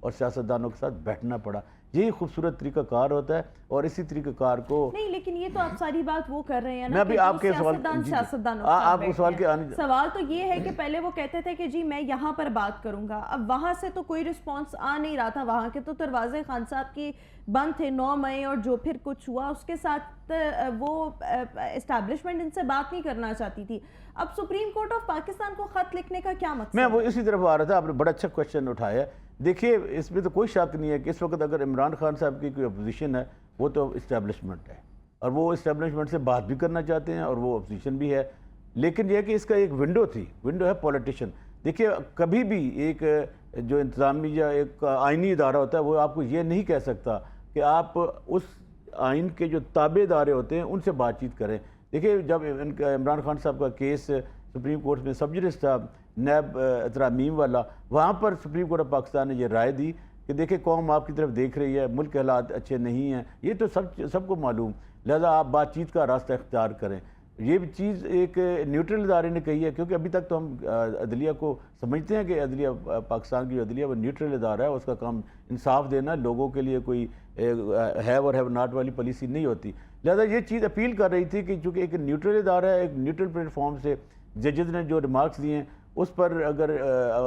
اور سیاستدانوں کے ساتھ بیٹھنا پڑا. یہی خوبصورت طریقہ کار ہوتا ہے اور اسی طریقہ کار کو نہیں، لیکن یہ تو آپ ساری بات وہ کر رہے ہیں نا میں ابھی کہ آپ کے سیاستدان آپ کو سوال کے سوال تو یہ ہے کہ پہلے وہ کہتے تھے کہ جی میں یہاں پر بات کروں گا، اب وہاں سے تو کوئی رسپانس آ نہیں رہا تھا، وہاں کے تو دروازے خان صاحب کی بند تھے 9 مئی اور جو پھر کچھ ہوا اس کے ساتھ وہ اسٹیبلشمنٹ ان سے بات نہیں کرنا چاہتی تھی. اب سپریم کورٹ آف پاکستان کو خط لکھنے کا کیا مقصد؟ میں وہ اسی طرف آ رہا تھا. آپ نے بڑا اچھا کوشچن اٹھایا. دیکھیے اس میں تو کوئی شک نہیں ہے کہ اس وقت اگر عمران خان صاحب کی کوئی اپوزیشن ہے وہ تو اسٹیبلشمنٹ ہے اور وہ اسٹیبلشمنٹ سے بات بھی کرنا چاہتے ہیں اور وہ اپوزیشن بھی ہے. لیکن یہ کہ اس کا ایک ونڈو ہے پولیٹیشین. دیکھیے کبھی بھی ایک جو انتظامی یا ایک آئینی ادارہ ہوتا ہے وہ آپ کو یہ نہیں کہہ سکتا کہ آپ اس آئین کے جو تابع ادارے ہوتے ہیں ان سے بات چیت کریں. دیکھیے جب عمران خان صاحب کا کیس سپریم کورٹ میں سب جوڈس تھا نیب ترامیم والا، وہاں پر سپریم کورٹ آف پاکستان نے یہ رائے دی کہ دیکھیں قوم آپ کی طرف دیکھ رہی ہے، ملک کے حالات اچھے نہیں ہیں، یہ تو سب کو معلوم، لہذا آپ بات چیت کا راستہ اختیار کریں. یہ چیز ایک نیوٹرل ادارے نے کہی ہے کیونکہ ابھی تک تو ہم عدلیہ کو سمجھتے ہیں کہ عدلیہ پاکستان کی جو عدلیہ وہ نیوٹرل ادارہ ہے، اس کا کام انصاف دینا، لوگوں کے لیے کوئی ہیو اور ہیو ناٹ والی پالیسی نہیں ہوتی. لہذا یہ چیز اپیل کر رہی تھی کہ چونکہ ایک نیوٹرل ادارہ ہے، ایک نیوٹرل پلیٹ فارم سے ججز نے جو ریمارکس دیے ہیں اس پر اگر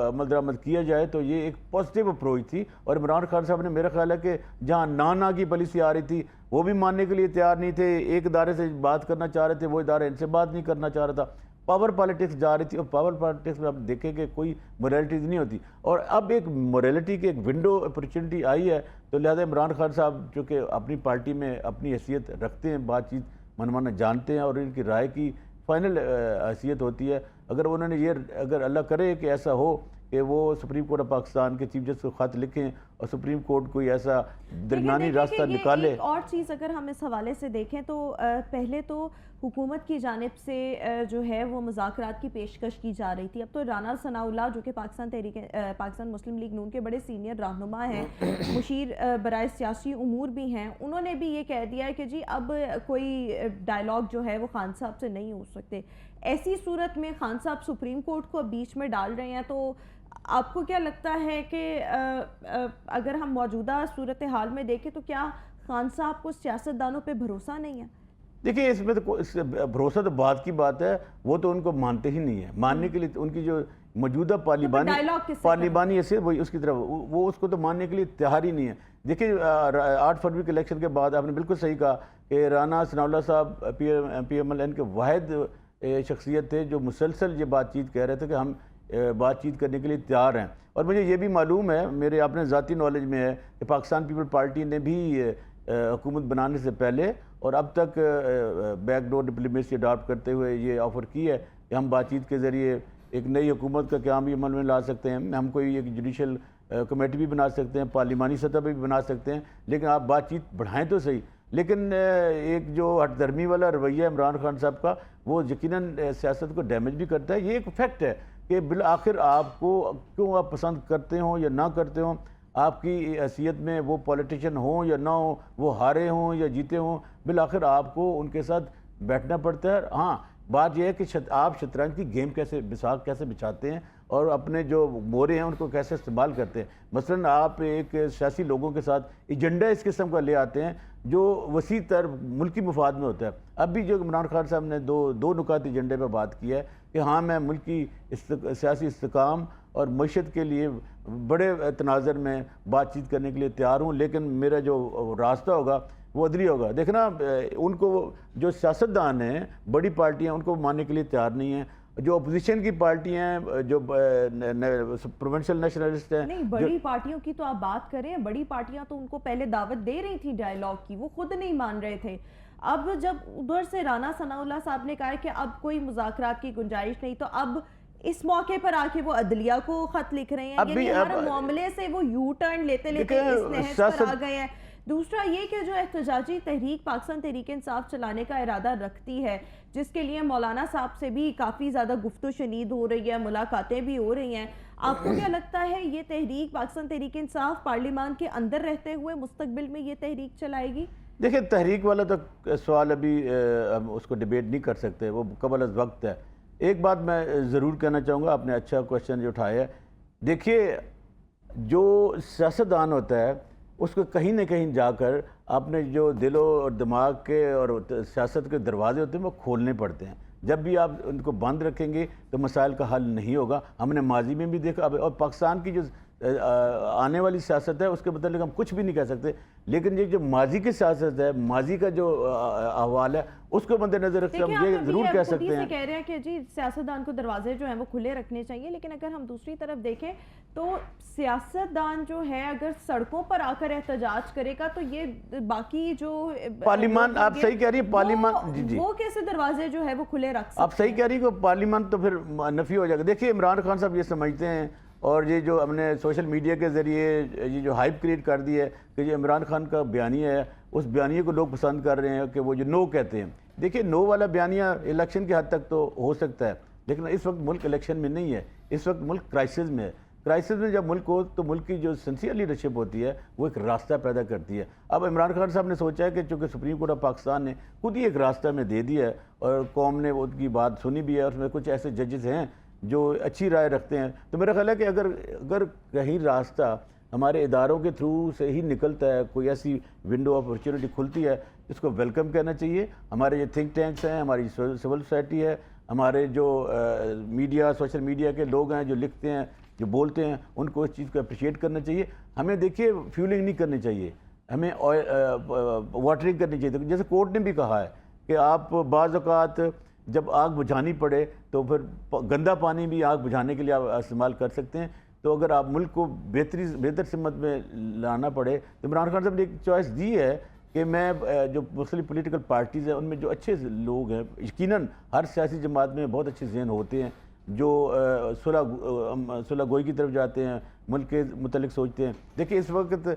عمل درآمد کیا جائے تو یہ ایک پازیٹیو اپروچ تھی. اور عمران خان صاحب نے میرا خیال ہے کہ جہاں نا کی پالیسی آ رہی تھی وہ بھی ماننے کے لیے تیار نہیں تھے، ایک ادارے سے بات کرنا چاہ رہے تھے، وہ ادارہ ان سے بات نہیں کرنا چاہ رہا تھا. پاور پالیٹکس جا رہی تھی اور پاور پالیٹکس میں آپ دیکھیں کہ کوئی موریلٹیز نہیں ہوتی اور اب ایک موریلٹی کی ایک ونڈو اپرچونٹی آئی ہے. تو لہذا عمران خان صاحب چونکہ اپنی پارٹی میں اپنی حیثیت رکھتے ہیں، بات چیت منوانا جانتے ہیں اور ان کی رائے کی فائنل حیثیت ہوتی ہے. اگر انہوں نے اگر اللہ کرے کہ ایسا ہو کہ وہ سپریم کورٹ آف پاکستان کے چیف جسٹس کو خط لکھیں اور سپریم کورٹ کوئی ایسا درمیانی راستہ نکالے. ایک اور چیز اگر ہم اس حوالے سے دیکھیں تو پہلے تو حکومت کی جانب سے جو ہے وہ مذاکرات کی پیشکش کی جا رہی تھی. اب تو رانا ثناء اللہ جو کہ پاکستان مسلم لیگ نون کے بڑے سینئر رہنما ہیں، مشیر برائے سیاسی امور بھی ہیں، انہوں نے بھی یہ کہہ دیا ہے کہ جی اب کوئی ڈائلاگ جو ہے وہ خان صاحب سے نہیں ہو سکتے. ایسی صورت میں خان صاحب سپریم کورٹ کو بیچ میں ڈال رہے ہیں تو آپ کو کیا لگتا ہے کہ اگر ہم موجودہ صورتحال میں دیکھیں تو کیا خان صاحب کو سیاستدانوں پہ بھروسہ نہیں ہے؟ دیکھیں اس میں تو بھروسہ تو بات کی بات ہے، وہ تو ان کو مانتے ہی نہیں ہے. ماننے کے لیے ان کی جو موجودہ پارلیمانی حیثیت وہی اس کی طرف وہ اس کو تو ماننے کے لیے تیار ہی نہیں ہے. دیکھیں 8 فروری کے الیکشن کے بعد آپ نے بالکل صحیح کہا کہ رانا ثناء اللہ صاحب پی ایم ایل این کے واحد شخصیت تھے جو مسلسل یہ بات چیت کہہ رہے تھے کہ ہم بات چیت کرنے کے لیے تیار ہیں. اور مجھے یہ بھی معلوم ہے، میرے اپنے ذاتی نالج میں ہے کہ پاکستان پیپل پارٹی نے بھی حکومت بنانے سے پہلے اور اب تک بیک ڈور ڈپلومیسی اڈاپٹ کرتے ہوئے یہ آفر کی ہے کہ ہم بات چیت کے ذریعے ایک نئی حکومت کا قیام بھی عمل میں لا سکتے ہیں، ہم کوئی ایک جوڈیشل کمیٹی بھی بنا سکتے ہیں، پارلیمانی سطح پہ بھی بنا سکتے ہیں، لیکن آپ بات چیت بڑھائیں تو صحیح. لیکن ایک جو ہٹ درمی والا رویہ عمران خان صاحب کا وہ یقیناً سیاست کو ڈیمیج بھی کرتا ہے. یہ ایک فیکٹ ہے کہ بالآخر آپ کو کیوں آپ پسند کرتے ہوں یا نہ کرتے ہوں، آپ کی حیثیت میں وہ پولیٹیشین ہوں یا نہ ہوں، وہ ہارے ہوں یا جیتے ہوں، بالآخر آپ کو ان کے ساتھ بیٹھنا پڑتا ہے. ہاں بات یہ ہے کہ آپ شطرنج کی گیم کیسے بچھاتے ہیں اور اپنے جو مورے ہیں ان کو کیسے استعمال کرتے ہیں. مثلا آپ ایک سیاسی لوگوں کے ساتھ ایجنڈا اس قسم کا لے آتے ہیں جو وسیع تر ملکی مفاد میں ہوتا ہے. اب بھی جو عمران خان صاحب نے دو نکاتی ایجنڈے پہ بات کی ہے کہ ہاں میں ملکی سیاسی استحکام اور معیشت کے لیے بڑے تناظر میں بات چیت کرنے کے لیے تیار ہوں، لیکن میرا جو راستہ ہوگا وہ عدلی ہوگا. دیکھنا ان کو جو سیاستدان ہیں، بڑی پارٹیاں، ان کو ماننے کے لیے تیار نہیں ہیں. جو اپوزیشن کی پارٹیاں ہیں، جو پروونشل نیشنلسٹ ہیں، نہیں بڑی پارٹیوں کی تو آپ بات کریں، بڑی پارٹیاں تو ان کو پہلے دعوت دے رہی تھی ڈائیلاگ کی، وہ خود نہیں مان رہے تھے. اب جب ادھر سے رانا ثناء اللہ صاحب نے کہا کہ اب کوئی مذاکرات کی گنجائش نہیں، تو اب اس موقع پر آ کے وہ عدلیہ کو خط لکھ رہے ہیں، یعنی ہر معاملے سے وہ یو ٹرن لیتے اس نہج پر آ گئے ہیں. دوسرا یہ کہ جو احتجاجی تحریک پاکستان تحریک انصاف چلانے کا ارادہ رکھتی ہے، جس کے لیے مولانا صاحب سے بھی کافی زیادہ گفت و شنید ہو رہی ہے، ملاقاتیں بھی ہو رہی ہیں، آپ کو کیا لگتا ہے یہ تحریک پاکستان تحریک انصاف پارلیمان کے اندر رہتے ہوئے مستقبل میں یہ تحریک چلائے گی؟ دیکھیں تحریک والا تو سوال ابھی ہم اس کو ڈیبیٹ نہیں کر سکتے، وہ قبل از وقت ہے. ایک بات میں ضرور کہنا چاہوں گا، آپ نے اچھا کوشچن جو اٹھایا ہے. دیکھیے جو سیاستدان ہوتا ہے اس کو کہیں نہ کہیں جا کر اپنے جو دل و دماغ کے اور سیاست کے دروازے ہوتے ہیں وہ کھولنے پڑتے ہیں. جب بھی آپ ان کو بند رکھیں گے تو مسائل کا حل نہیں ہوگا. ہم نے ماضی میں بھی دیکھا, اور پاکستان کی جو آنے والی سیاست ہے اس کے متعلق ہم کچھ بھی نہیں کہہ سکتے, لیکن یہ جو ماضی کی سیاست ہے, ماضی کا جو احوال ہے, اس کو مد نظر رکھتے ہم یہ ضرور کہہ سکتے ہیں. کہہ رہے ہیں کہ جی سیاستدان کو دروازے جو ہیں وہ کھلے رکھنے چاہیے, لیکن اگر ہم دوسری طرف دیکھیں تو سیاستدان جو ہے اگر سڑکوں پر آ کر احتجاج کرے گا تو یہ باقی جو پارلیمان, آپ صحیح کہہ رہی ہیں, پارلیمان جی وہ کیسے دروازے جو ہے وہ کھلے رکھ سکتے ہیں؟ آپ صحیح کہہ رہی ہیں کہ پارلیمان تو پھر نفی ہو جائے گا. دیکھیے عمران خان صاحب یہ سمجھتے ہیں, اور یہ جو ہم نے سوشل میڈیا کے ذریعے یہ جو ہائپ کریٹ کر دی ہے کہ یہ عمران خان کا بیانیہ ہے, اس بیانیے کو لوگ پسند کر رہے ہیں کہ وہ جو نو کہتے ہیں. دیکھیں نو والا بیانیہ الیکشن کی حد تک تو ہو سکتا ہے, لیکن اس وقت ملک الیکشن میں نہیں ہے, اس وقت ملک کرائسس میں ہے. کرائسس میں جب ملک ہو تو ملک کی جو سنسیئر لیڈرشپ ہوتی ہے وہ ایک راستہ پیدا کرتی ہے. اب عمران خان صاحب نے سوچا ہے کہ چونکہ سپریم کورٹ آف پاکستان نے خود ہی ایک راستہ میں دے دیا ہے اور قوم نے ان کی بات سنی بھی ہے, اور اس میں کچھ ایسے ججز ہیں جو اچھی رائے رکھتے ہیں, تو میرا خیال ہے کہ اگر کہیں راستہ ہمارے اداروں کے تھرو سے ہی نکلتا ہے, کوئی ایسی ونڈو آف اپرچونٹی کھلتی ہے, اس کو ویلکم کہنا چاہیے. ہمارے یہ تھنک ٹینکس ہیں, ہماری سول سوسائٹی ہے, ہمارے جو میڈیا, سوشل میڈیا کے لوگ ہیں جو لکھتے ہیں, جو بولتے ہیں, ان کو اس چیز کو اپریشیٹ کرنا چاہیے. ہمیں دیکھیے فیولنگ نہیں کرنی چاہیے, ہمیں واٹرنگ کرنی چاہیے. جیسے کورٹ نے بھی کہا ہے کہ آپ بعض اوقات جب آگ بجھانی پڑے تو پھر گندا پانی بھی آگ بجھانے کے لیے آپ استعمال کر سکتے ہیں. تو اگر آپ ملک کو بہتر سمت میں لانا پڑے تو عمران خان صاحب نے ایک چوائس دی ہے کہ میں جو مختلف پولیٹیکل پارٹیز ہیں ان میں جو اچھے لوگ ہیں, یقیناً ہر سیاسی جماعت میں بہت اچھے ذہن ہوتے ہیں جو صلح گوئی کی طرف جاتے ہیں, ملک کے متعلق سوچتے ہیں. دیکھیں اس وقت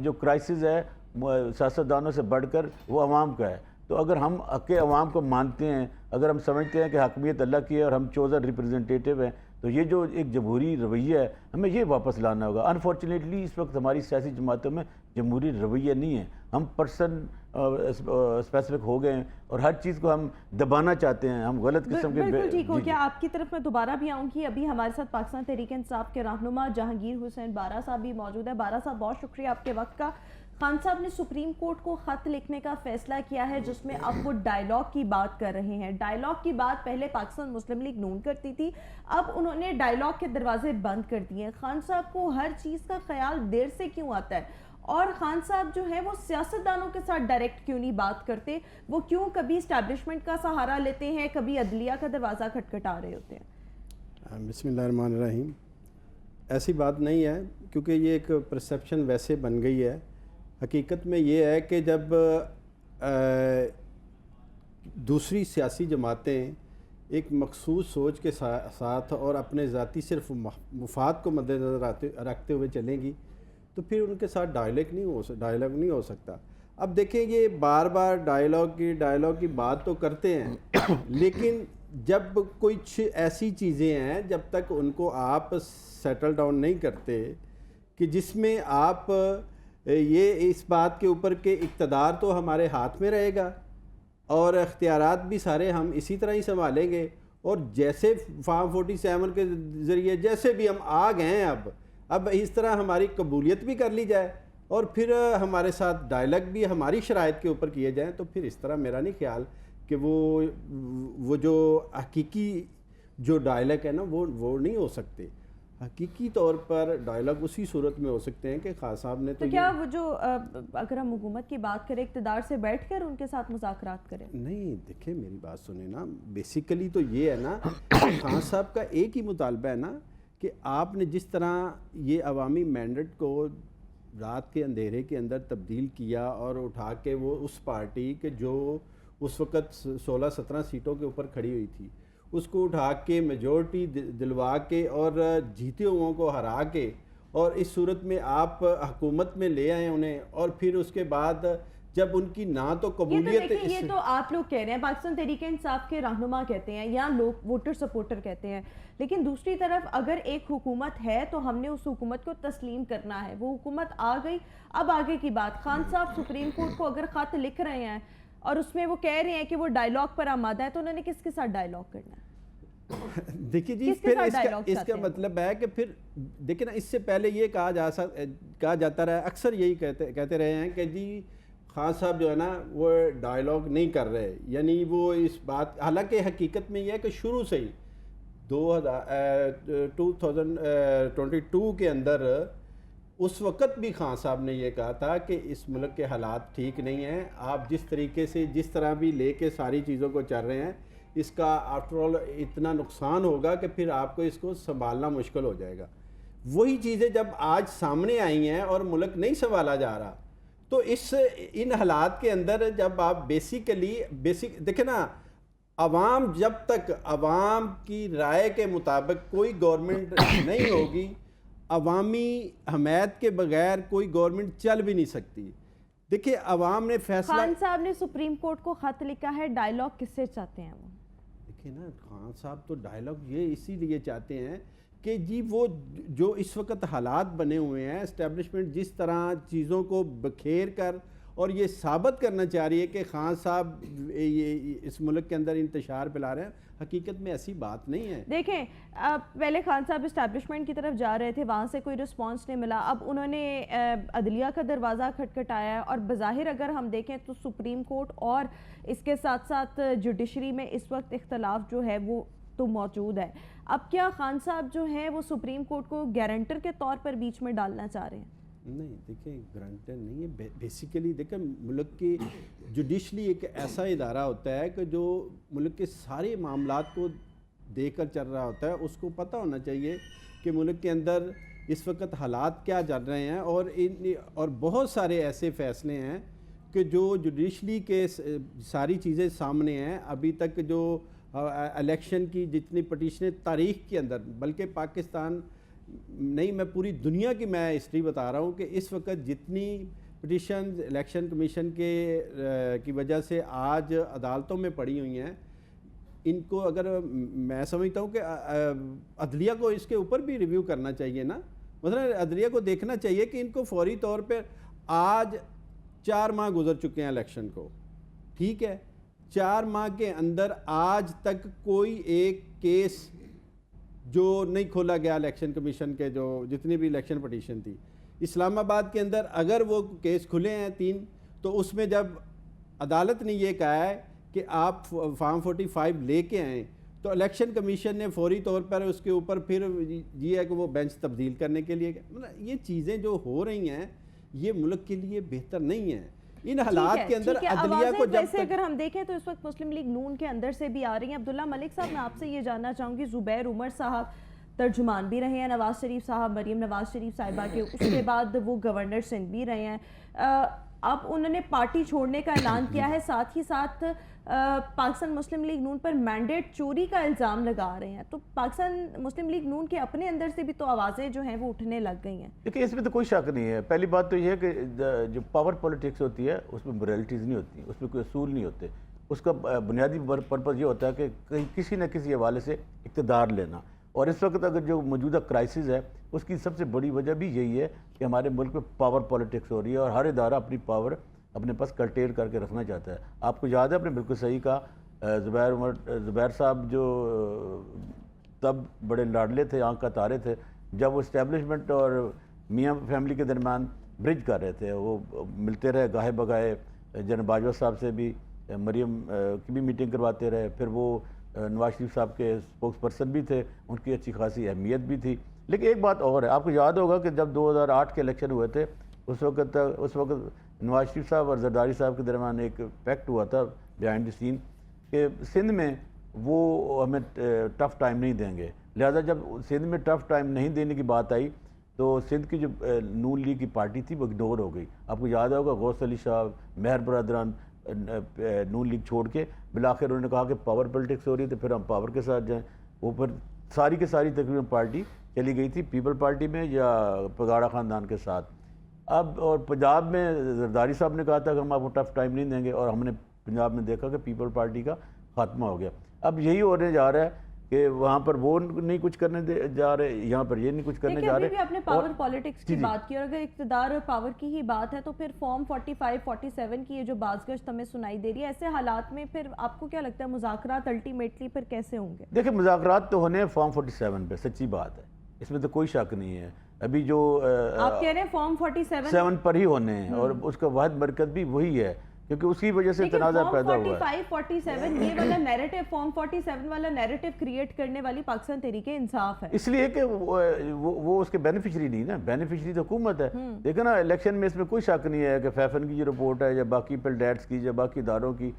جو کرائسس ہے سیاستدانوں سے بڑھ کر وہ عوام کا ہے. تو اگر ہم حق عوام کو مانتے ہیں, اگر ہم سمجھتے ہیں کہ حاکمیت اللہ کی ہے اور ہم چوزر ریپرزنٹیٹیو ہیں, تو یہ جو ایک جمہوری رویہ ہے ہمیں یہ واپس لانا ہوگا. انفارچونیٹلی اس وقت ہماری سیاسی جماعتوں میں جمہوری رویہ نہیں ہے, ہم پرسن اسپیسیفک ہو گئے ہیں اور ہر چیز کو ہم دبانا چاہتے ہیں. ہم غلط قسم کے بالکل ٹھیک ہو گیا. آپ کی طرف میں دوبارہ بھی آؤں گی. ابھی ہمارے ساتھ پاکستان تحریک انصاف کے رہنما جہانگیر حسین بارہ صاحب بھی موجود ہے. بارہ صاحب بہت شکریہ آپ کے وقت کا. خان صاحب نے سپریم کورٹ کو خط لکھنے کا فیصلہ کیا ہے جس میں اب وہ ڈائیلاگ کی بات کر رہے ہیں. ڈائیلاگ کی بات پہلے پاکستان مسلم لیگ نون کرتی تھی, اب انہوں نے ڈائیلاگ کے دروازے بند کر دیے. خان صاحب کو ہر چیز کا خیال دیر سے کیوں آتا ہے, اور خان صاحب جو ہیں وہ سیاستدانوں کے ساتھ ڈائریکٹ کیوں نہیں بات کرتے, وہ کیوں کبھی اسٹیبلشمنٹ کا سہارا لیتے ہیں, کبھی عدلیہ کا دروازہ کھٹکھٹا رہے ہوتے ہیں؟ بسم اللہ الرحمن الرحیم. ایسی بات نہیں ہے, کیونکہ یہ ایک پرسیپشن ویسے بن گئی ہے. حقیقت میں یہ ہے کہ جب دوسری سیاسی جماعتیں ایک مخصوص سوچ کے ساتھ اور اپنے ذاتی صرف مفاد کو مد نظر رکھتے ہوئے چلیں گی تو پھر ان کے ساتھ ڈائیلاگ نہیں ہو سکتا. اب دیکھیں یہ بار بار ڈائیلاگ کی بات تو کرتے ہیں, لیکن جب کچھ ایسی چیزیں ہیں جب تک ان کو آپ سیٹل ڈاؤن نہیں کرتے کہ جس میں آپ یہ اس بات کے اوپر کہ اقتدار تو ہمارے ہاتھ میں رہے گا اور اختیارات بھی سارے ہم اسی طرح ہی سنبھالیں گے, اور جیسے فارم 47 کے ذریعے جیسے بھی ہم آ گئے ہیں اب اس طرح ہماری قبولیت بھی کر لی جائے اور پھر ہمارے ساتھ ڈائیلاگ بھی ہماری شرائط کے اوپر کیے جائیں, تو پھر اس طرح میرا نہیں خیال کہ وہ جو حقیقی جو ڈائیلاگ ہے نا وہ نہیں ہو سکتے. حقیقی طور پر ڈائیلاگ اسی صورت میں ہو سکتے ہیں کہ خان صاحب نے تو کیا وہ جو اگر ہم حکومت کی بات کریں اقتدار سے بیٹھ کر ان کے ساتھ مذاکرات کریں؟ نہیں, دیکھیں میری بات سنیں نا, بیسیکلی تو یہ ہے نا خان صاحب کا ایک ہی مطالبہ ہے نا کہ آپ نے جس طرح یہ عوامی مینڈیٹ کو رات کے اندھیرے کے اندر تبدیل کیا اور اٹھا کے وہ اس پارٹی کے جو اس وقت 16-17 سیٹوں کے اوپر کھڑی ہوئی تھی اس کو اٹھا کے میجورٹی دلوا کے اور جیتے ہوئوں کو ہرا کے اور اس صورت میں آپ حکومت میں لے آئے انہیں, اور پھر اس کے بعد جب ان کی نہ تو قبولیت, یہ تو آپ لوگ کہہ رہے ہیں, پاکستان تحریک انصاف کے رہنما کہتے ہیں یا لوگ ووٹر سپورٹر کہتے ہیں, لیکن دوسری طرف اگر ایک حکومت ہے تو ہم نے اس حکومت کو تسلیم کرنا ہے. وہ حکومت آ گئی, اب آگے کی بات. خان صاحب سپریم کورٹ کو اگر خط لکھ رہے ہیں اور اس میں وہ کہہ رہے ہیں کہ وہ ڈائیلاگ پر آمادہ ہے, تو انہوں نے کس کے ساتھ ڈائیلاگ کرنا ہے؟ دیکھیے جی کس کے پھر ساتھ اس کا dialogue چاہتے ہیں؟ مطلب ہے کہ پھر دیکھیں نا، اس سے پہلے یہ کہا جاتا رہا، اکثر یہی کہتے رہے ہیں کہ جی خان صاحب جو ہے نا وہ ڈائلاگ نہیں کر رہے، یعنی وہ اس بات، حالانکہ حقیقت میں یہ ہے کہ شروع سے ہی 2022 کے اندر اس وقت بھی خان صاحب نے یہ کہا تھا کہ اس ملک کے حالات ٹھیک نہیں ہیں، آپ جس طریقے سے جس طرح بھی لے کے ساری چیزوں کو چل رہے ہیں، اس کا آفٹر آل اتنا نقصان ہوگا کہ پھر آپ کو اس کو سنبھالنا مشکل ہو جائے گا۔ وہی چیزیں جب آج سامنے آئی ہیں اور ملک نہیں سنبھالا جا رہا، تو ان حالات کے اندر جب آپ بیسک دیکھیں نا، عوام جب تک عوام کی رائے کے مطابق کوئی گورنمنٹ نہیں ہوگی، عوامی حمایت کے بغیر کوئی گورنمنٹ چل بھی نہیں سکتی۔ دیکھیں عوام نے فیصلہ، خان صاحب نے سپریم کورٹ کو خط لکھا ہے، ڈائلاگ کس سے چاہتے ہیں وہ؟ دیکھیں نا، خان صاحب تو ڈائلاگ یہ اسی لیے چاہتے ہیں کہ جی وہ جو اس وقت حالات بنے ہوئے ہیں، اسٹیبلشمنٹ جس طرح چیزوں کو بکھیر کر اور یہ ثابت کرنا چاہ رہی ہے کہ خان صاحب اس ملک کے اندر انتشار پھیلا رہے ہیں، حقیقت میں ایسی بات نہیں ہے۔ دیکھیں پہلے خان صاحب اسٹیبلشمنٹ کی طرف جا رہے تھے، وہاں سے کوئی رسپانس نہیں ملا، اب انہوں نے عدلیہ کا دروازہ کھٹکھٹایا ہے، اور بظاہر اگر ہم دیکھیں تو سپریم کورٹ اور اس کے ساتھ ساتھ جوڈیشری میں اس وقت اختلاف جو ہے وہ تو موجود ہے۔ اب کیا خان صاحب جو ہیں وہ سپریم کورٹ کو گارنٹر کے طور پر بیچ میں ڈالنا چاہ رہے ہیں؟ نہیں، دیکھیں گرانٹر نہیں ہے، بیسیکلی دیکھیں ملک کی جوڈیشلی ایک ایسا ادارہ ہوتا ہے کہ جو ملک کے سارے معاملات کو دیکھ کر چل رہا ہوتا ہے، اس کو پتہ ہونا چاہیے کہ ملک کے اندر اس وقت حالات کیا چل رہے ہیں، اور بہت سارے ایسے فیصلے ہیں کہ جو جوڈیشلی کے ساری چیزیں سامنے ہیں۔ ابھی تک جو الیکشن کی جتنی پٹیشنیں تاریخ کے اندر، بلکہ پاکستان نہیں، میں پوری دنیا کی میں ہسٹری بتا رہا ہوں کہ اس وقت جتنی پٹیشنز الیکشن کمیشن کی وجہ سے آج عدالتوں میں پڑی ہوئی ہیں، ان کو اگر میں سمجھتا ہوں کہ عدلیہ کو اس کے اوپر بھی ریویو کرنا چاہیے نا، مثلا عدلیہ کو دیکھنا چاہیے کہ ان کو فوری طور پہ، آج 4 ماہ گزر چکے ہیں الیکشن کو، ٹھیک ہے، 4 ماہ کے اندر آج تک کوئی ایک کیس جو نہیں کھولا گیا الیکشن کمیشن کے، جو جتنی بھی الیکشن پٹیشن تھی اسلام آباد کے اندر، اگر وہ کیس کھلے ہیں 3، تو اس میں جب عدالت نے یہ کہا ہے کہ آپ فارم 45 لے کے آئیں، تو الیکشن کمیشن نے فوری طور پر اس کے اوپر پھر یہ ہے کہ وہ بینچ تبدیل کرنے کے لیے، مطلب یہ چیزیں جو ہو رہی ہیں یہ ملک کے لیے بہتر نہیں ہیں۔ ان حالات کے اندر عدلیہ کو جب تک، اگر ہم دیکھیں تو اس وقت مسلم لیگ نون کے اندر سے بھی آ رہی ہیں۔ عبداللہ ملک صاحب، میں آپ سے یہ جاننا چاہوں گی، زبیر عمر صاحب ترجمان بھی رہے ہیں نواز شریف صاحب، مریم نواز شریف صاحبہ کے، اس کے بعد وہ گورنر سندھ بھی رہے ہیں، اب انہوں نے پارٹی چھوڑنے کا اعلان کیا ہے، ساتھ ہی ساتھ پاکستان مسلم لیگ نون پر مینڈیٹ چوری کا الزام لگا رہے ہیں، تو پاکستان مسلم لیگ نون کے اپنے اندر سے بھی تو آوازیں جو ہیں وہ اٹھنے لگ گئی ہیں۔ دیکھیں اس میں تو کوئی شک نہیں ہے، پہلی بات تو یہ ہے کہ جو پاور پولیٹکس ہوتی ہے اس میں مورالٹیز نہیں ہوتی، اس میں کوئی اصول نہیں ہوتے، اس کا بنیادی پرپز یہ ہوتا ہے کہ کسی نہ کسی حوالے سے اقتدار لینا، اور اس وقت اگر جو موجودہ کرائسس ہے اس کی سب سے بڑی وجہ بھی یہی ہے کہ ہمارے ملک میں پاور پولیٹکس ہو رہی ہے، اور ہر ادارہ اپنی پاور اپنے پاس کلٹیل کر کے رکھنا چاہتا ہے۔ آپ کو یاد ہے، آپ نے بالکل صحیح کہا، زبیر صاحب جو تب بڑے لاڈلے تھے، آنکھ کا تارے تھے، جب وہ اسٹیبلشمنٹ اور میاں فیملی کے درمیان برج کر رہے تھے، وہ ملتے رہے گاہے بگاہے، جناب باجوہ صاحب سے بھی، مریم کی بھی میٹنگ کرواتے رہے، پھر وہ نواز شریف صاحب کے اسپوکس پرسن بھی تھے، ان کی اچھی خاصی اہمیت بھی تھی۔ لیکن ایک بات اور ہے، آپ کو یاد ہوگا کہ جب 2008 کے الیکشن ہوئے تھے، اس وقت نواز شریف صاحب اور زرداری صاحب کے درمیان ایک پیکٹ ہوا تھا بیہائنڈ دی سین کہ سندھ میں وہ ہمیں ٹف ٹائم نہیں دیں گے، لہذا جب سندھ میں ٹف ٹائم نہیں دینے کی بات آئی تو سندھ کی جو نون لیگ کی پارٹی تھی وہ اگنور ہو گئی۔ آپ کو یاد ہوگا غوث علی صاحب، مہر برادران نون لیگ چھوڑ کے بالآخر انہوں نے کہا کہ پاور پولیٹکس ہو رہی ہے تو پھر ہم پاور کے ساتھ جائیں، وہ پھر ساری کی ساری تقریباً پارٹی چلی گئی تھی پیپل پارٹی میں یا پگاڑا خاندان کے ساتھ۔ اب اور پنجاب میں زرداری صاحب نے کہا تھا کہ ہم آپ کو ٹف ٹائم نہیں دیں گے، اور ہم نے پنجاب میں دیکھا کہ پیپل پارٹی کا خاتمہ ہو گیا۔ اب یہی ہونے جا رہا ہے کہ وہاں پر وہ نہیں کچھ کرنے جا رہے، یہاں پر یہ نہیں کچھ کرنے جا رہے۔ ابھی بھی آپ نے پاور پالیٹکس کی بات کی، اور اگر اقتدار اور پاور کی ہی بات ہے تو پھر فارم 45 47 کی یہ جو بازگشت ہمیں سنائی دے رہی ہے، ایسے حالات میں پھر آپ کو کیا لگتا ہے مذاکرات الٹیمیٹلی پھر کیسے ہوں گے؟ دیکھیں مذاکرات تو ہونے فارم 47 پہ، سچی بات ہے، اس میں تو کوئی شک نہیں ہے۔ ابھی جو آپ کہہ رہے ہیں فارم 47 پر ہی ہونے ہیں، اور اس کا واحد مرکز بھی وہی ہے، کیونکہ اسی وجہ سے تنازع پیدا ہوا ہے۔ 45 47 یہ والا نیریٹو، فارم 47 والا نیریٹو کریٹ کرنے والی پاکستان تحریک انصاف ہے، اس لیے کہ وہ اس کے بینیفیشری نہیں نا، بینیفیشری تو حکومت ہے۔ دیکھیں نا الیکشن میں اس میں کوئی شک نہیں ہے کہ فیفن کی جو رپورٹ ہے یا باقی پلڈیٹس کی یا باقی اداروں کی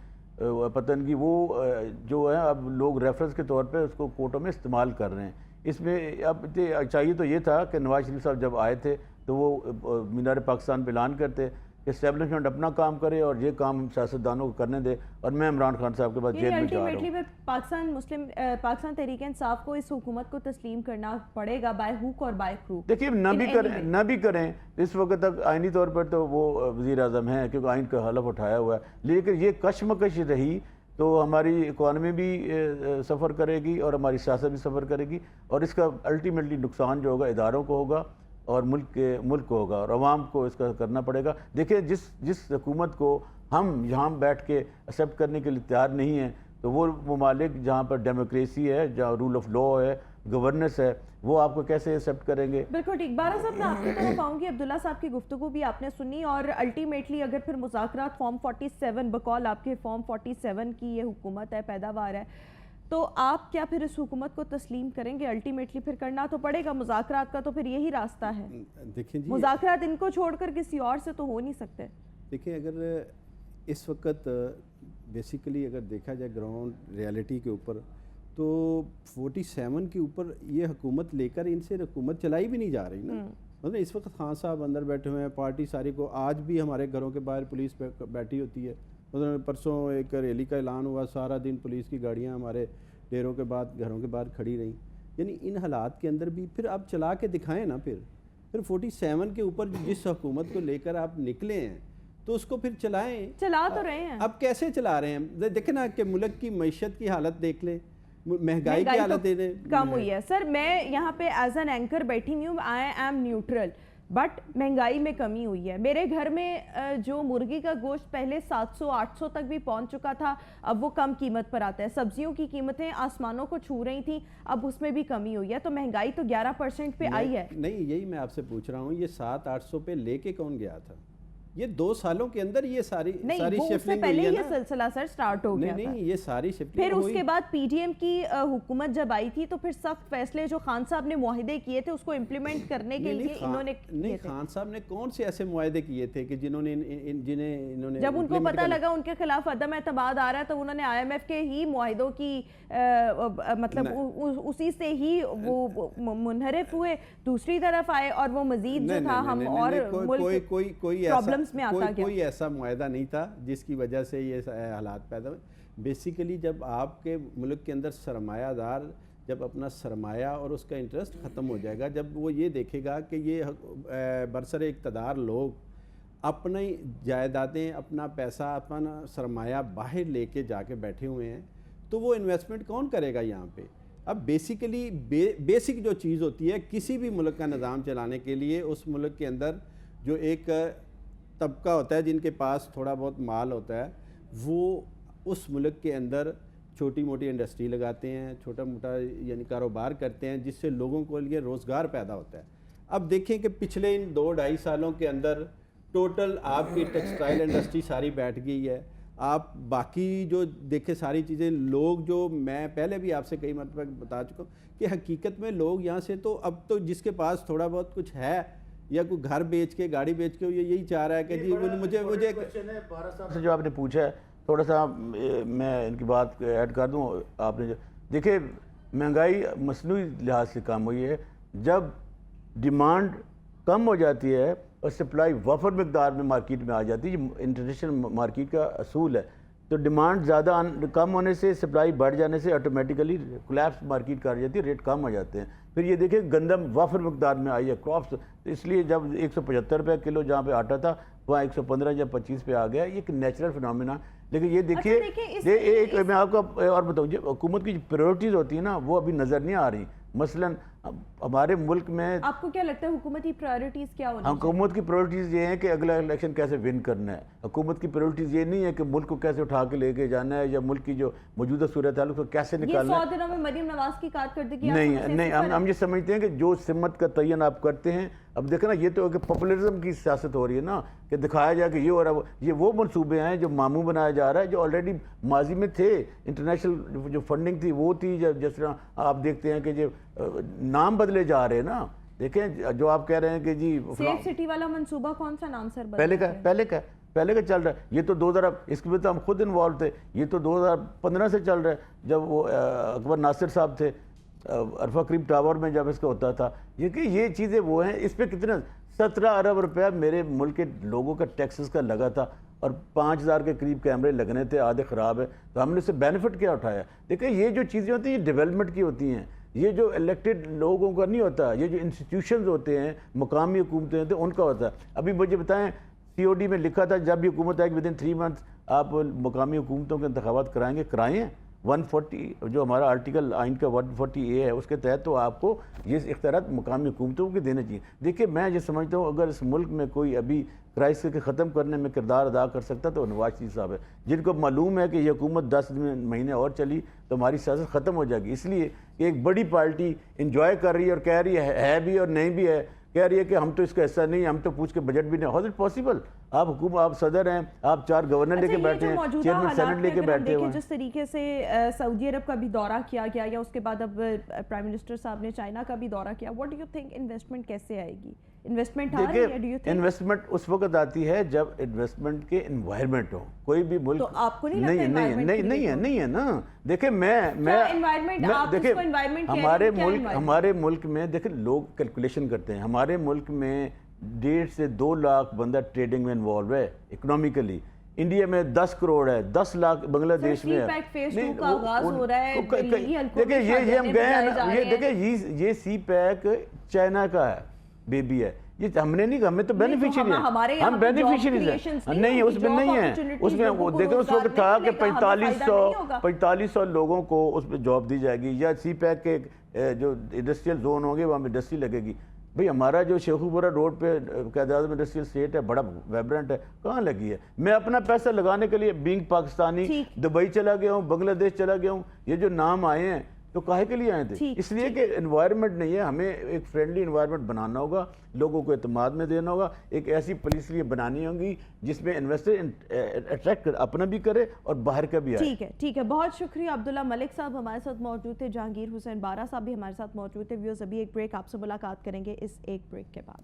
پتن کی، وہ جو ہے اب لوگ ریفرنس کے طور پہ اس کو کورٹوں میں استعمال کر رہے ہیں۔ اس میں اب چاہیے تو یہ تھا کہ نواز شریف صاحب جب آئے تھے تو وہ مینار پاکستان پہ اعلان کرتے کہ اسٹیبلشمنٹ اپنا کام کرے اور یہ کام سیاستدانوں کو کرنے دے، اور میں عمران خان صاحب کے بعد جیل میں جا رہا ہوں۔ الٹیمیٹلی پاکستان تحریک انصاف کو اس حکومت کو تسلیم کرنا پڑے گا بائی ہوک اور بائی کروک۔ دیکھیے نہ بھی کریں اس وقت تک آئینی طور پر تو وہ وزیر اعظم ہیں، کیونکہ آئین کا حلف اٹھایا ہوا ہے، لیکن یہ کشمکش رہی تو ہماری اکانومی بھی سفر کرے گی اور ہماری سیاست بھی سفر کرے گی، اور اس کا الٹیمیٹلی نقصان جو ہوگا اداروں کو ہوگا اور ملک کو ہوگا، اور عوام کو اس کا کرنا پڑے گا۔ دیکھیں جس حکومت کو ہم یہاں بیٹھ کے ایکسیپٹ کرنے کے لیے تیار نہیں ہیں، تو وہ ممالک جہاں پر ڈیموکریسی ہے، جہاں رول آف لا ہے، گورننس ہے، وہ آپ کو کیسے ایکسیپٹ کریں گے؟ بالکل ٹھیک۔ بارہ صاحب میں آپ کی طرف آؤں گی، عبداللہ صاحب کی گفتگو بھی آپ نے سنی، اور الٹیمیٹلی اگر پھر مذاکرات فارم 47 بقول آپ کے فارم 47 کی یہ حکومت ہے، پیداوار ہے، تو آپ کیا پھر اس حکومت کو تسلیم کریں گے؟ الٹیمیٹلی پھر کرنا تو پڑے گا، مذاکرات کا تو پھر یہی راستہ ہے۔ دیکھیں جی، مذاکرات ان کو چھوڑ کر کسی اور سے تو ہو نہیں سکتے۔ دیکھیں اگر اس وقت بیسیکلی اگر دیکھا جائے گراؤنڈ ریالٹی کے اوپر، تو 47 کے اوپر یہ حکومت لے کر ان سے حکومت چلائی بھی نہیں جا رہی نا۔ مطلب اس وقت خان صاحب اندر بیٹھے ہوئے ہیں، پارٹی ساری کو، آج بھی ہمارے گھروں کے باہر پولیس بیٹھی ہوتی ہے۔ مطلب پرسوں ایک ریلی کا اعلان ہوا، سارا دن پولیس کی گاڑیاں ہمارے ڈیروں کے بعد گھروں کے باہر کھڑی رہیں۔ یعنی ان حالات کے اندر بھی پھر آپ چلا کے دکھائیں نا، پھر 47 کے اوپر جس حکومت کو لے کر آپ نکلے ہیں تو اس کو پھر چلائیں۔ چلا تو رہے ہیں، اب کیسے چلا رہے ہیں؟ دیکھیں نا کہ ملک کی معیشت کی حالت دیکھ لیں، مہنگائی کی حالت دے دیں، کم ہوئی ہے۔ سر میں یہاں پہ ایز این اینکر بیٹھی ہوئی ہوں، آئی ایم نیوٹرل، بٹ مہنگائی میں کمی ہوئی ہے۔ میرے گھر میں جو مرغی کا گوشت پہلے 700 800 تک بھی پہنچ چکا تھا، اب وہ کم قیمت پر آتا ہے۔ سبزیوں کی قیمتیں آسمانوں کو چھو رہی تھیں، اب اس میں بھی کمی ہوئی ہے، تو مہنگائی تو 11% پہ آئی ہے۔ نہیں، یہی میں آپ سے پوچھ رہا ہوں، یہ 700-800 پہ لے کے کون گیا تھا؟ یہ 2 سالوں کے اندر یہ ساری شفٹنگ پہلے یہ سلسلہ سر سٹارٹ ہو گیا تھا۔ نہیں، یہ ساری شفٹنگ پھر اس کے بعد پی ڈی ایم کی حکومت جب آئی تھی تو پھر سخت فیصلے جو خان صاحب نے معاہدے کیے تھے اس کو امپلیمنٹ کرنے کے لیے انہوں نے نہیں، خان صاحب نے کون سے ایسے معاہدے کیے تھے کہ جنہیں انہوں نے، جب ان کو پتہ لگا ان کے خلاف عدم اعتماد آ رہا ہے تو انہوں نے آئی ایم ایف کے ہی معاہدوں کی مطلب اسی سے ہی وہ منحرف ہوئے، دوسری طرف آئے، اور وہ مزید جو تھا ہم اور ملک پرابلمس میں آتا گیا۔ کوئی ایسا معاہدہ نہیں تھا جس کی وجہ سے یہ حالات پیدا ہوئے۔ بیسیکلی جب آپ کے ملک کے اندر سرمایہ دار جب اپنا سرمایہ اور اس کا انٹرسٹ ختم ہو جائے گا، جب وہ یہ دیکھے گا کہ یہ برسر اقتدار لوگ اپنی جائیدادیں، اپنا پیسہ، اپنا سرمایہ باہر لے کے جا کے بیٹھے ہوئے ہیں، تو وہ انویسٹمنٹ کون کرے گا یہاں پہ؟ اب بیسیکلی بیسک جو چیز ہوتی ہے کسی بھی ملک کا نظام چلانے کے لیے، اس ملک کے اندر جو ایک طبقہ ہوتا ہے جن کے پاس تھوڑا بہت مال ہوتا ہے، وہ اس ملک کے اندر چھوٹی موٹی انڈسٹری لگاتے ہیں، چھوٹا موٹا یعنی کاروبار کرتے ہیں، جس سے لوگوں کو لیے روزگار پیدا ہوتا ہے۔ اب دیکھیں کہ پچھلے ان 2-2.5 سالوں کے اندر ٹوٹل آپ کی ٹیکسٹائل انڈسٹری ساری بیٹھ گئی ہے۔ آپ باقی جو دیکھیں ساری چیزیں، لوگ جو میں پہلے بھی آپ سے کئی مرتبہ بتا چکا ہوں کہ حقیقت میں لوگ یہاں سے تو اب تو جس کے پاس تھوڑا بہت کچھ ہے یا کوئی گھر بیچ کے، گاڑی بیچ کے، یہ یہی چاہ رہا ہے کہ جی مجھے بارہ صاحب سے جو آپ نے پوچھا ہے، تھوڑا سا میں ان کی بات ایڈ کر دوں۔ آپ نے جو دیکھیں مہنگائی مصنوعی لحاظ سے کم ہوئی ہے، جب ڈیمانڈ کم ہو جاتی ہے اور سپلائی وافر مقدار میں مارکیٹ میں آ جاتی ہے، یہ انٹرنیشنل مارکیٹ کا اصول ہے۔ تو ڈیمانڈ زیادہ کم ہونے سے سپلائی بڑھ جانے سے آٹومیٹیکلی کولیپس مارکیٹ کر جاتی ہے، ریٹ کم ہو جاتے ہیں. پھر یہ دیکھیں گندم وافر مقدار میں آئی ہے کراپس، تو اس لیے جب 175 روپے کلو جہاں پہ آٹا تھا وہاں 115 یا 25 پہ آ گیا. یہ ایک نیچرل فنامنا. لیکن یہ دیکھیے ایک میں آپ کو اور بتاؤں، جو حکومت کی جو پریورٹیز ہوتی ہیں نا وہ ابھی نظر نہیں آ رہی. مثلاً ہمارے ملک میں آپ کو کیا لگتا ہے حکومتی پرائیورٹیز کیا ہونی چاہیے؟ حکومت کی پریورٹیز یہ ہیں کہ اگلا الیکشن کیسے ون کرنا ہے. حکومت کی پریورٹیز یہ نہیں ہے کہ ملک کو کیسے اٹھا کے لے کے جانا ہے یا ملک کی جو موجودہ صورتحال کو کیسے نکالنا ہے. یہ 100 دنوں میں مریم نواز کی کارکردگی نہیں ہم یہ سمجھتے ہیں کہ جو سمت کا تعین آپ کرتے ہیں. اب دیکھیں نا یہ تو کہ پاپولرزم کی سیاست ہو رہی ہے نا، کہ دکھایا جائے کہ یہ ہو رہا ہے. یہ وہ منصوبے ہیں جو ماموں بنایا جا رہا ہے جو آلریڈی ماضی میں تھے. انٹرنیشنل جو فنڈنگ تھی وہ تھی. جس طرح آپ دیکھتے ہیں کہ جو نام بدلے جا رہے ہیں نا، دیکھیں جو آپ کہہ رہے ہیں کہ جی سیف سٹی والا منصوبہ کون سا نام سر پہلے کا چل رہا ہے. یہ تو 2000 اس میں تو ہم خود انوالو تھے. یہ تو 2015 سے چل رہا ہے جب وہ اکبر ناصر صاحب تھے عرفہ کریم ٹاور میں جب اس کا ہوتا تھا. یہ چیزیں وہ ہیں. اس پہ کتنا 17 ارب روپیہ میرے ملک کے لوگوں کا ٹیکسز کا لگا تھا اور 5000 کے قریب کیمرے لگنے تھے، آدھے خراب ہے. تو ہم نے اس سے بینیفٹ کیا اٹھایا. دیکھیں یہ جو چیزیں ہوتی ہیں یہ ڈیولپمنٹ کی ہوتی ہیں. یہ جو الیکٹڈ لوگوں کا نہیں ہوتا، یہ جو انسٹیٹیوشنز ہوتے ہیں مقامی حکومتیں ہوتے ہیں ان کا ہوتا ہے. ابھی مجھے بتائیں COD میں لکھا تھا جب بھی حکومت آئے کہ ودن 3 months آپ مقامی حکومتوں کے انتخابات کرائیں ہیں. 140 جو ہمارا آرٹیکل آئین کا 140A ہے اس کے تحت تو آپ کو یہ اختیارات مقامی حکومتوں کے دینے چاہیے. دیکھیے میں یہ سمجھتا ہوں اگر اس ملک میں کوئی ابھی کرائسس کے ختم کرنے میں کردار ادا کر سکتا تو نواز شریف صاحب ہے، جن کو معلوم ہے کہ یہ حکومت 10 مہینے اور چلی تو ہماری سیاست ختم ہو جائے گی. اس لیے کہ ایک بڑی پارٹی انجوائے کر رہی ہے اور کہہ رہی ہے بھی اور نہیں بھی ہے. کہہ رہی ہے کہ ہم تو اس کا حصہ نہیں، ہم تو پوچھ کے بجٹ بھی نہیں. How is it possible? آپ حکومت، آپ صدر ہیں، آپ 4 گورنر لے کے بیٹھے ہیں، چیئرمین سینٹ لے کے بیٹھے ہوئے ہیں. جس طریقے سے سعودی عرب کا بھی دورہ کیا گیا یا اس کے بعد اب پرائم منسٹر صاحب نے چائنا کا بھی دورہ کیا، what do you think investment کیسے آئے گی؟ انویسٹمنٹ آ رہی ہے ڈو یو تھنک؟ انویسٹمنٹ اس وقت آتی ہے جب انویسٹمنٹ کے انوائرمنٹ ہو. کوئی بھی ملک تو آپ کو نہیں لگتا نہیں ہے نا. دیکھیں ہمارے ملک میں دیکھیں لوگ کیلکولیشن کرتے ہیں. ہمارے ملک میں 1.5 سے 2 لاکھ بندہ ٹریڈنگ میں انوالو ہے اکنامیکلی. انڈیا میں 10 کروڑ ہے، 10 لاکھ بنگلہ دیش میں ہے. دیکھیں یہ ہم گئے ہیں، دیکھیں یہ سی پیک چائنا کا ہے بیبی ہے. یہ ہم نے نہیں، ہمیں تو بینیفیشری ہیں، ہم بینیفیشریز ہیں. نہیں اس میں نہیں ہے. اس میں وہ دیکھیں اس وقت تھا کہ 4500 لوگوں کو اس میں جاب دی جائے گی یا سی پیک کے جو انڈسٹریل زون ہوں گے وہاں انڈسٹری لگے گی. بھئی ہمارا جو شیخوپورہ روڈ پہ قائد اعظم انڈسٹریل اسٹیٹ ہے بڑا ویبرنٹ ہے، کہاں لگی ہے؟ میں اپنا پیسہ لگانے کے لیے بینگ پاکستانی دبئی چلا گیا ہوں، بنگلہ دیش چلا گیا ہوں. یہ جو نام آئے ہیں تو کاہے کے لیے آئے تھے؟ اس لیے کہ انوائرمنٹ نہیں ہے. ہمیں ایک فرینڈلی انوائرمنٹ بنانا ہوگا، لوگوں کو اعتماد میں دینا ہوگا. ایک ایسی پالیسی بنانی ہوگی جس میں انویسٹر اٹریکٹ اپنا بھی کرے اور باہر کا بھی آئے. ٹھیک ہے بہت شکریہ. عبداللہ ملک صاحب ہمارے ساتھ موجود تھے، جہانگیر حسین بارہ صاحب بھی ہمارے ساتھ موجود تھے. ویورز ابھی ایک بریک، آپ سے ملاقات کریں گے اس ایک بریک کے بعد.